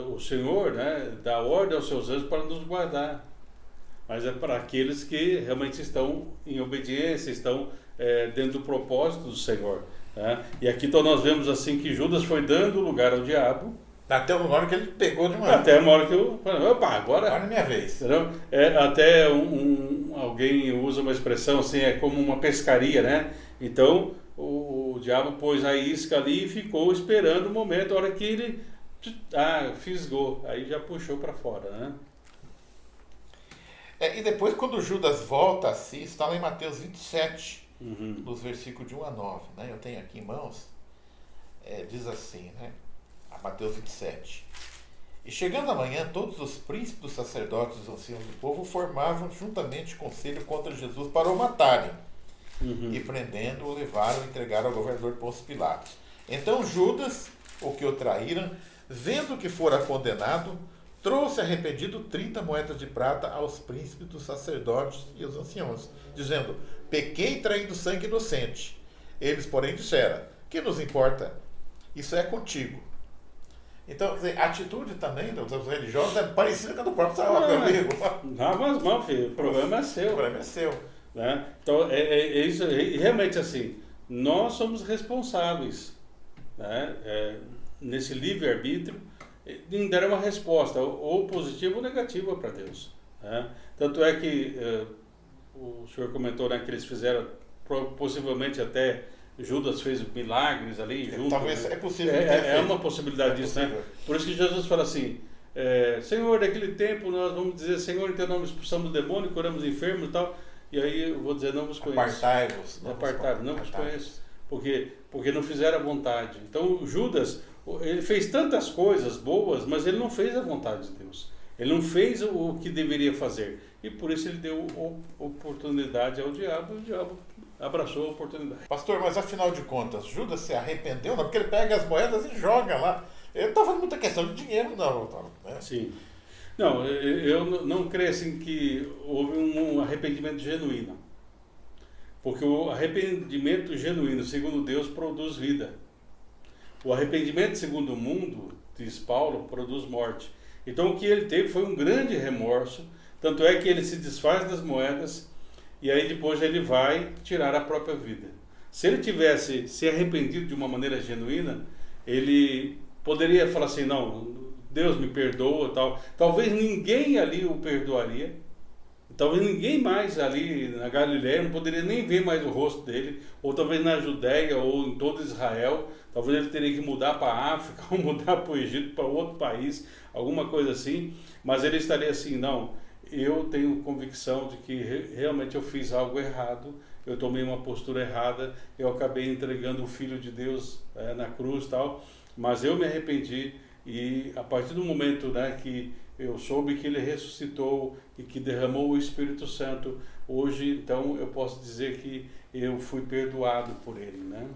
o Senhor, né, dá ordem aos seus anjos para nos guardar, mas é para aqueles que realmente estão em obediência, estão dentro do propósito do Senhor, né? E aqui então nós vemos assim que Judas foi dando lugar ao diabo, até uma hora que ele pegou de uma até uma hora que eu falei, opa, agora é minha vez. Até alguém usa uma expressão assim, é como uma pescaria, né? Então o diabo pôs a isca ali e ficou esperando o momento, a hora que ele fisgou, aí já puxou para fora, né? E depois quando Judas volta assim, está lá em Mateus 27, nos versículos de 1 a 9, né? Eu tenho aqui em mãos, diz assim, né? A Mateus 27. E chegando amanhã, todos os príncipes dos sacerdotes e os anciãos do povo formavam juntamente conselho contra Jesus para o matarem. E prendendo-o, levaram e entregaram ao governador Pôncio Pilatos. Então Judas, o que o traíram, vendo que fora condenado, trouxe arrependido 30 moedas de prata aos príncipes dos sacerdotes e aos anciãos, dizendo, pequei traindo sangue inocente. Eles, porém, disseram, que nos importa? Isso é contigo. Então, a atitude também dos religiosos é parecida com a do próprio amigo. Mas não, filho, o problema é seu. O problema é seu. Né? Então, é isso, realmente assim, nós somos responsáveis, né? Nesse livre-arbítrio, em dar uma resposta, ou positiva ou negativa para Deus. Né? Tanto é que o senhor comentou, né, que eles fizeram, possivelmente até Judas fez milagres ali junto. Talvez é possível. É uma possibilidade disso, né? Por isso que Jesus fala assim, Senhor, daquele tempo nós vamos dizer, Senhor, em teu nome expulsamos o demônio, curamos enfermos e tal, e aí eu vou dizer, não vos conheço. Apartai-vos. Não vos conheço. Porque não fizeram a vontade. Então Judas, ele fez tantas coisas boas, mas ele não fez a vontade de Deus. Ele não fez o que deveria fazer. E por isso ele deu oportunidade ao diabo, e o diabo abraçou a oportunidade. Pastor, mas afinal de contas, Judas se arrependeu? Não, porque ele pega as moedas e joga lá. Ele não está fazendo muita questão de dinheiro, não. Né? Sim. Não, eu não creio assim que houve um arrependimento genuíno. Porque o arrependimento genuíno, segundo Deus, produz vida. O arrependimento segundo o mundo, diz Paulo, produz morte. Então o que ele teve foi um grande remorso, tanto é que ele se desfaz das moedas e aí depois ele vai tirar a própria vida. Se ele tivesse se arrependido de uma maneira genuína, ele poderia falar assim, não, Deus me perdoa, tal. Talvez ninguém ali o perdoaria, talvez ninguém mais ali na Galileia não poderia nem ver mais o rosto dele, ou talvez na Judéia ou em todo Israel, talvez ele teria que mudar para a África, ou mudar para o Egito, para outro país, alguma coisa assim, mas ele estaria assim, não, eu tenho convicção de que realmente eu fiz algo errado, eu tomei uma postura errada, eu acabei entregando o Filho de Deus na cruz e tal, mas eu me arrependi e a partir do momento, né, que eu soube que ele ressuscitou e que derramou o Espírito Santo, hoje então eu posso dizer que eu fui perdoado por ele, né?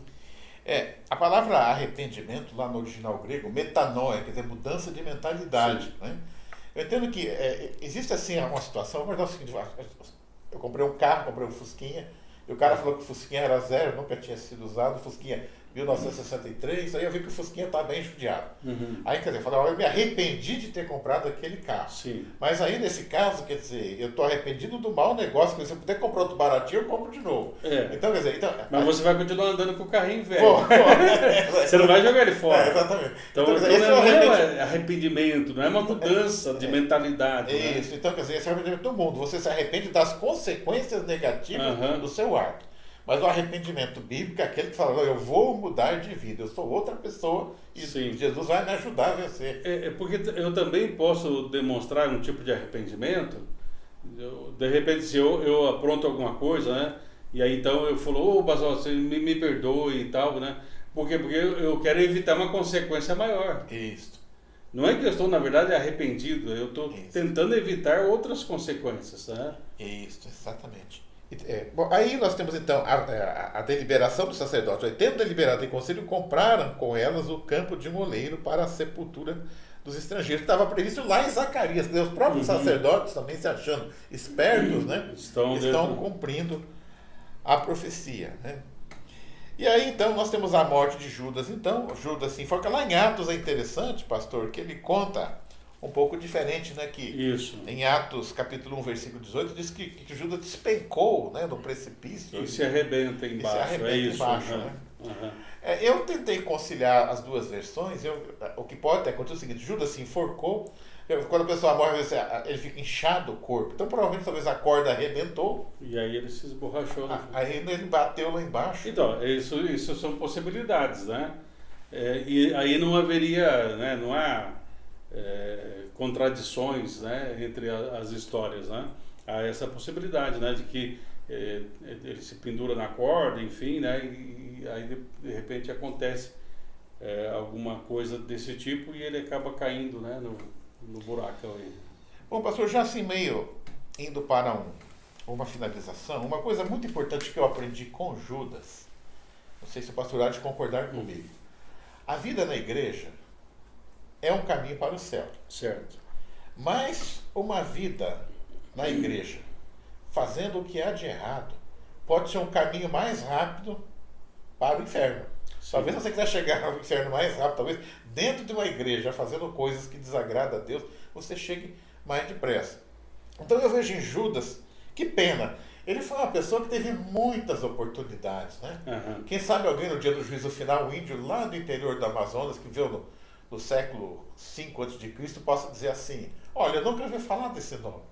A palavra arrependimento lá no original grego, metanoia, quer dizer, mudança de mentalidade, né? Eu entendo que existe assim uma situação, mas é o seguinte, comprei um carro, comprei um Fusquinha, e o cara falou que o Fusquinha era zero, nunca tinha sido usado, o Fusquinha 1963, aí eu vi que o Fusquinha estava bem judiado. Uhum. Aí, quer dizer, eu falei, eu me arrependi de ter comprado aquele carro. Sim. Mas aí, nesse caso, quer dizer, eu estou arrependido do mau negócio, porque se eu puder comprar outro baratinho, eu compro de novo. Então, quer dizer... Mas você vai continuar andando com o carrinho velho. Pô. Você não vai jogar ele fora. Exatamente. Então quer dizer, não é arrependimento, não é uma mudança de mentalidade. Isso. Né? Então, quer dizer, esse é o arrependimento do mundo. Você se arrepende das consequências negativas do seu ato. Mas o arrependimento bíblico é aquele que fala, eu vou mudar de vida, eu sou outra pessoa e Jesus vai me ajudar a vencer. Porque eu também posso demonstrar um tipo de arrependimento, de repente se eu apronto alguma coisa, né? E aí então eu falo, Basol, você me perdoe e tal, né? Por quê? Porque eu quero evitar uma consequência maior. Isso. Não é que eu estou, na verdade, arrependido, eu estou tentando evitar outras consequências, né? Isso, exatamente. Bom, aí nós temos então a deliberação do sacerdote. Tendo deliberado em conselho, compraram com elas o campo de um oleiro para a sepultura dos estrangeiros, que estava previsto lá em Zacarias. Os próprios sacerdotes, também se achando espertos, né? Estão cumprindo a profecia. Né? E aí então nós temos a morte de Judas. Então, Judas se enforca. Lá em Atos é interessante, pastor, que ele conta um pouco diferente, né? Que Isso. Em Atos, capítulo 1, versículo 18, diz que Judas despencou, né, no precipício. E se arrebenta embaixo. Embaixo, né? Eu tentei conciliar as duas versões. O que pode ter acontecido é o seguinte: Judas se enforcou. Quando a pessoa morre, ele fica inchado o corpo. Então, provavelmente, talvez a corda arrebentou. E aí ele se esborrachou. Aí ele bateu lá embaixo. Então, isso são possibilidades, né? E aí não haveria, né, não há contradições, né, entre as histórias, né? Há essa possibilidade, né, de que ele se pendura na corda, enfim, né, e aí de repente acontece alguma coisa desse tipo e ele acaba caindo, né, no buracão aí. Bom, pastor, já assim meio indo para uma finalização, uma coisa muito importante que eu aprendi com Judas, não sei se o pastor há de concordar comigo, a vida na igreja é um caminho para o céu. Certo. Mas uma vida na igreja, fazendo o que há de errado, pode ser um caminho mais rápido para o inferno. Sim. Talvez você quiser chegar ao inferno mais rápido, talvez dentro de uma igreja, fazendo coisas que desagradam a Deus, você chegue mais depressa. Então eu vejo em Judas, que pena, ele foi uma pessoa que teve muitas oportunidades, né? Uhum. Quem sabe alguém no dia do juízo final, um índio lá do interior do Amazonas, que veio no século V a.C., possa dizer assim, olha, eu nunca ouvi falar desse nome,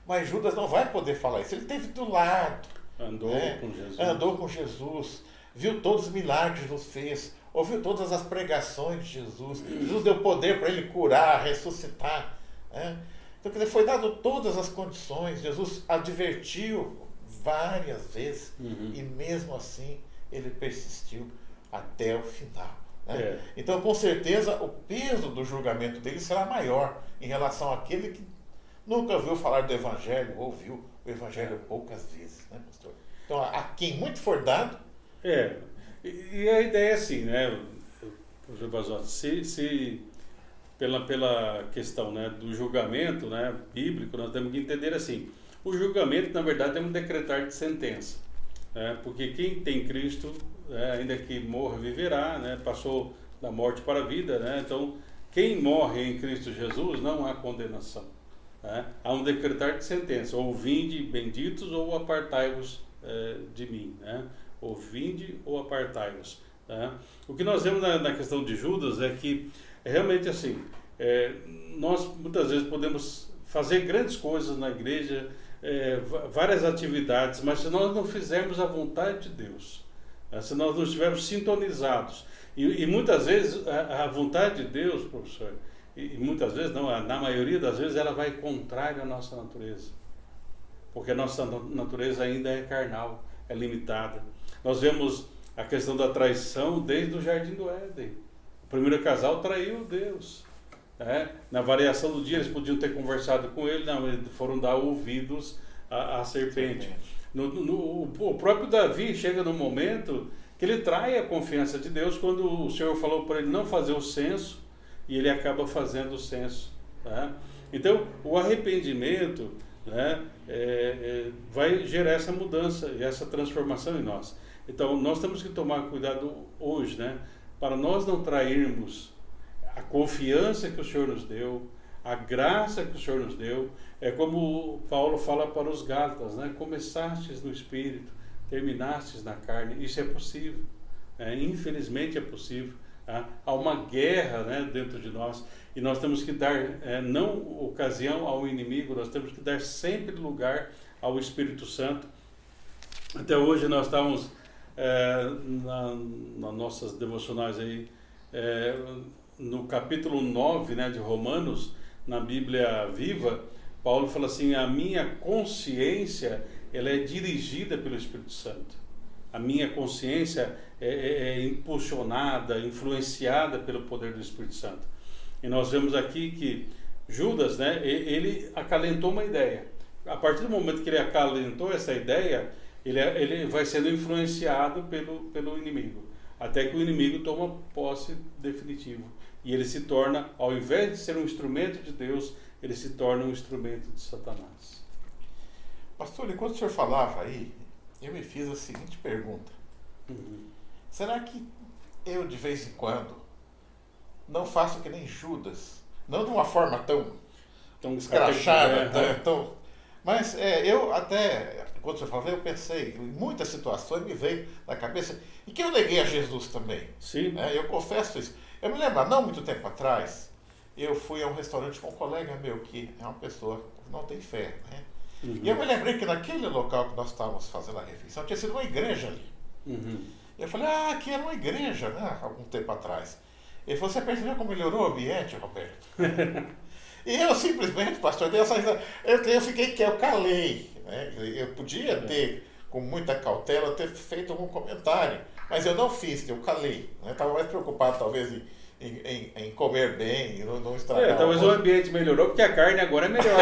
mas Judas não vai poder falar isso. Ele esteve do lado, andou com Jesus, viu todos os milagres que Jesus fez, ouviu todas as pregações de Jesus, Jesus deu poder para ele curar, ressuscitar, né? Então, quer dizer, foi dado todas as condições, Jesus advertiu várias vezes, e mesmo assim ele persistiu até o final. Né? Então, com certeza, o peso do julgamento dele será maior em relação àquele que nunca ouviu falar do Evangelho, ouviu o Evangelho poucas vezes, né, pastor? Então, a quem muito for dado... E a ideia é assim, né, professor Basotti, se pela questão, né, do julgamento, né, bíblico, nós temos que entender assim, o julgamento, na verdade, é um decretar de sentença, né, porque quem tem Cristo, ainda que morra, viverá, né, passou da morte para a vida, né, então quem morre em Cristo Jesus não há condenação, né, há um decretar de sentença, ou vinde benditos ou apartai-vos de mim, né, ou vinde ou apartai-vos, né. O que nós vemos na questão de Judas é que realmente assim, nós muitas vezes podemos fazer grandes coisas na igreja, várias atividades, mas se nós não fizermos a vontade de Deus, se nós não estivermos sintonizados, e muitas vezes a vontade de Deus, professor, e muitas vezes não, na maioria das vezes ela vai contrária à nossa natureza, porque a nossa natureza ainda é carnal, é limitada. Nós vemos a questão da traição desde o Jardim do Éden. O primeiro casal traiu Deus. Na variação do dia eles podiam ter conversado com ele, não, eles foram dar ouvidos à serpente. O próprio Davi chega num momento que ele trai a confiança de Deus quando o Senhor falou para ele não fazer o censo e ele acaba fazendo o censo. Então o arrependimento, vai gerar essa mudança e essa transformação em nós. Então, nós temos que tomar cuidado hoje, né, para nós não trairmos a confiança que o Senhor nos deu, a graça que o Senhor nos deu. É como Paulo fala para os Gálatas, né? Começastes no Espírito, terminastes na carne. Isso é possível, infelizmente é possível. Há uma guerra, né, dentro de nós, e nós temos que dar não ocasião ao inimigo, nós temos que dar sempre lugar ao Espírito Santo. Até hoje nós estávamos nas nossas devocionais aí, no capítulo 9, né, de Romanos, na Bíblia Viva, Paulo fala assim: a minha consciência, ela é dirigida pelo Espírito Santo. A minha consciência é impulsionada, influenciada pelo poder do Espírito Santo. E nós vemos aqui que Judas, né, ele acalentou uma ideia. A partir do momento que ele acalentou essa ideia, ele vai sendo influenciado pelo inimigo, até que o inimigo toma posse definitivo. E ele se torna, ao invés de ser um instrumento de Deus, ele se torna um instrumento de Satanás. Pastor, enquanto o senhor falava aí, eu me fiz a seguinte pergunta. Será que eu, de vez em quando, não faço que nem Judas? Não de uma forma tão escrachada, mas eu até, quando o senhor falou, eu pensei, em muitas situações me veio na cabeça, e que eu neguei a Jesus também. Sim. Eu confesso isso. Eu me lembro, não muito tempo atrás, eu fui a um restaurante com um colega meu, que é uma pessoa que não tem fé, né? E eu me lembrei que naquele local que nós estávamos fazendo a refeição, tinha sido uma igreja ali. Eu falei, aqui era uma igreja, né? Algum tempo atrás. Ele falou, você percebeu como melhorou o ambiente, Roberto? E eu simplesmente, pastor, eu fiquei quieto, eu calei, né? Eu podia ter, com muita cautela, ter feito algum comentário, mas eu não fiz, eu calei. Eu estava mais preocupado, talvez, em comer bem, não estragar. Talvez o ambiente melhorou, porque a carne agora é melhor.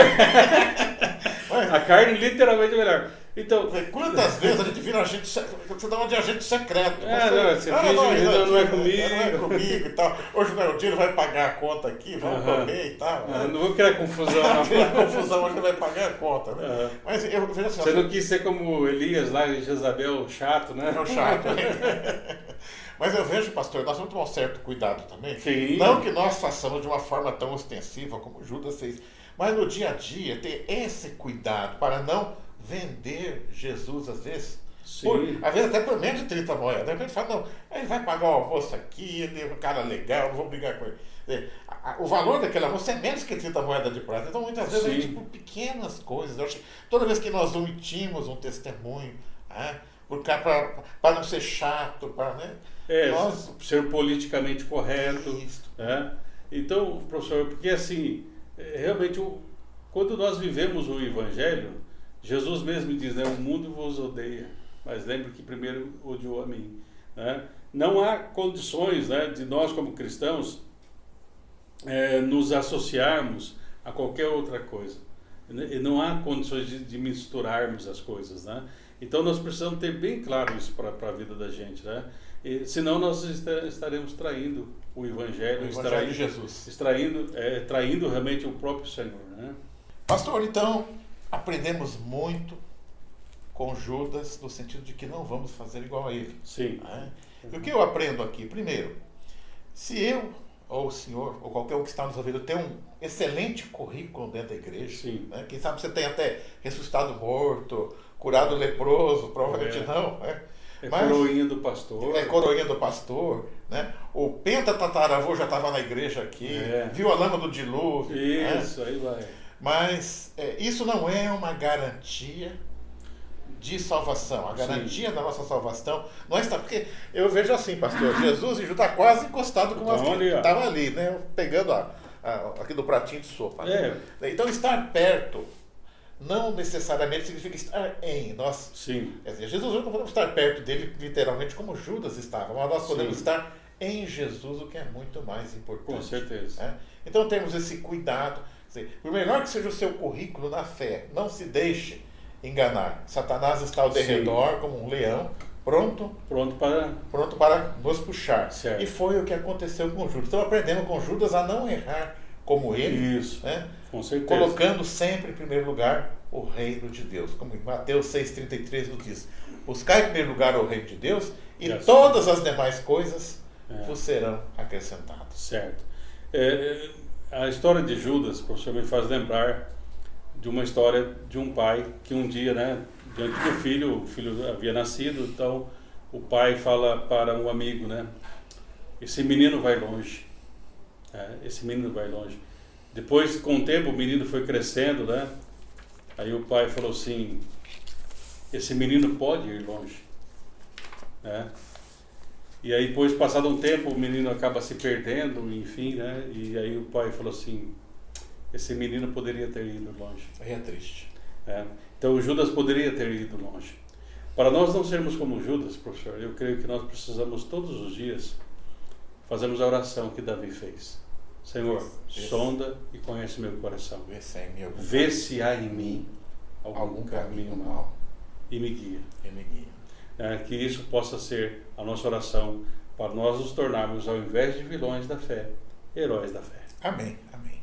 A carne literalmente é melhor. Então, quantas vezes a gente vira agente secreto? Você dá uma de agente secreto. Você finge que não é comigo. Não é comigo e tal. Hoje não é o dia, ele vai pagar a conta aqui, vamos comer e tal. Não vou criar confusão. Não criar confusão, hoje ele vai pagar a conta, né? Mas eu vejo assim, você não quis ser como Elias lá em Jezabel, chato, né? É o chato, né? Mas eu vejo, pastor, nós temos que tomar um certo cuidado também. Sim. Não que nós façamos de uma forma tão ostensiva como Judas fez, mas no dia a dia ter esse cuidado para não vender Jesus às vezes. Às vezes até por menos de 30 moedas. De repente fala, não, ele vai pagar o almoço aqui, ele é um cara legal, não vou brigar com ele. O valor daquele almoço é menos que 30 moedas de prata. Então muitas vezes a gente, por pequenas coisas, toda vez que nós omitimos um testemunho, para não ser chato, para ser politicamente correto. Então, professor, porque assim, realmente, quando nós vivemos o Evangelho, Jesus mesmo diz, né, o mundo vos odeia, mas lembre que primeiro odiou a mim. Né? Não há condições, né, de nós como cristãos nos associarmos a qualquer outra coisa. E não há condições de misturarmos as coisas. Né? Então nós precisamos ter bem claro isso para a vida da gente. Né? Senão nós estaremos traindo o Evangelho de Jesus. Traindo realmente o próprio Senhor. Né? Pastor, então, aprendemos muito com Judas, no sentido de que não vamos fazer igual a ele. Sim. Né? E o que eu aprendo aqui? Primeiro, se eu, ou o senhor, ou qualquer um que está nos ouvindo, tem um excelente currículo dentro da igreja, sim, né? Quem sabe você tem até ressuscitado morto, curado leproso, provavelmente não, né? Coroinha do pastor. Coroinha do pastor, né? O pentatataravô já estava na igreja aqui, viu a lama do dilúvio. Isso, aí vai. Mas isso não é uma garantia de salvação. A garantia da nossa salvação não está. Porque eu vejo assim, pastor, Jesus e Judas está quase encostado com as que estavam ali, né? Pegando aqui do pratinho de sopa. Né? Então, estar perto não necessariamente significa estar em nós. Sim. Quer dizer, Jesus, não podemos estar perto dele literalmente como Judas estava, mas nós podemos estar em Jesus, o que é muito mais importante. Com certeza. Né? Então temos esse cuidado. Por melhor que seja o seu currículo na fé, não se deixe enganar. Satanás está ao derredor como um leão, pronto para nos puxar. Certo. E foi o que aconteceu com Judas. Então aprendemos com Judas a não errar como ele. Isso, né? com certeza. Colocando sempre em primeiro lugar o reino de Deus. Como em Mateus 6,33 nos diz: buscai em primeiro lugar o reino de Deus e todas as demais coisas vos serão acrescentadas. Certo. A história de Judas, professor, me faz lembrar de uma história de um pai que um dia, né, diante do filho, o filho havia nascido, então o pai fala para um amigo, né, esse menino vai longe, esse menino vai longe. Depois, com o tempo, o menino foi crescendo, né, aí o pai falou assim, esse menino pode ir longe, né. E aí, depois, passado um tempo, o menino acaba se perdendo, enfim, né? E aí o pai falou assim, esse menino poderia ter ido longe. Aí é triste. Então, o Judas poderia ter ido longe. Para nós não sermos como Judas, professor, eu creio que nós precisamos todos os dias fazermos a oração que Davi fez. Senhor, sonda e conhece meu coração. Vê se há em mim algum caminho mau e me guia. Que isso possa ser a nossa oração para nós nos tornarmos, ao invés de vilões da fé, heróis da fé. Amém. Amém.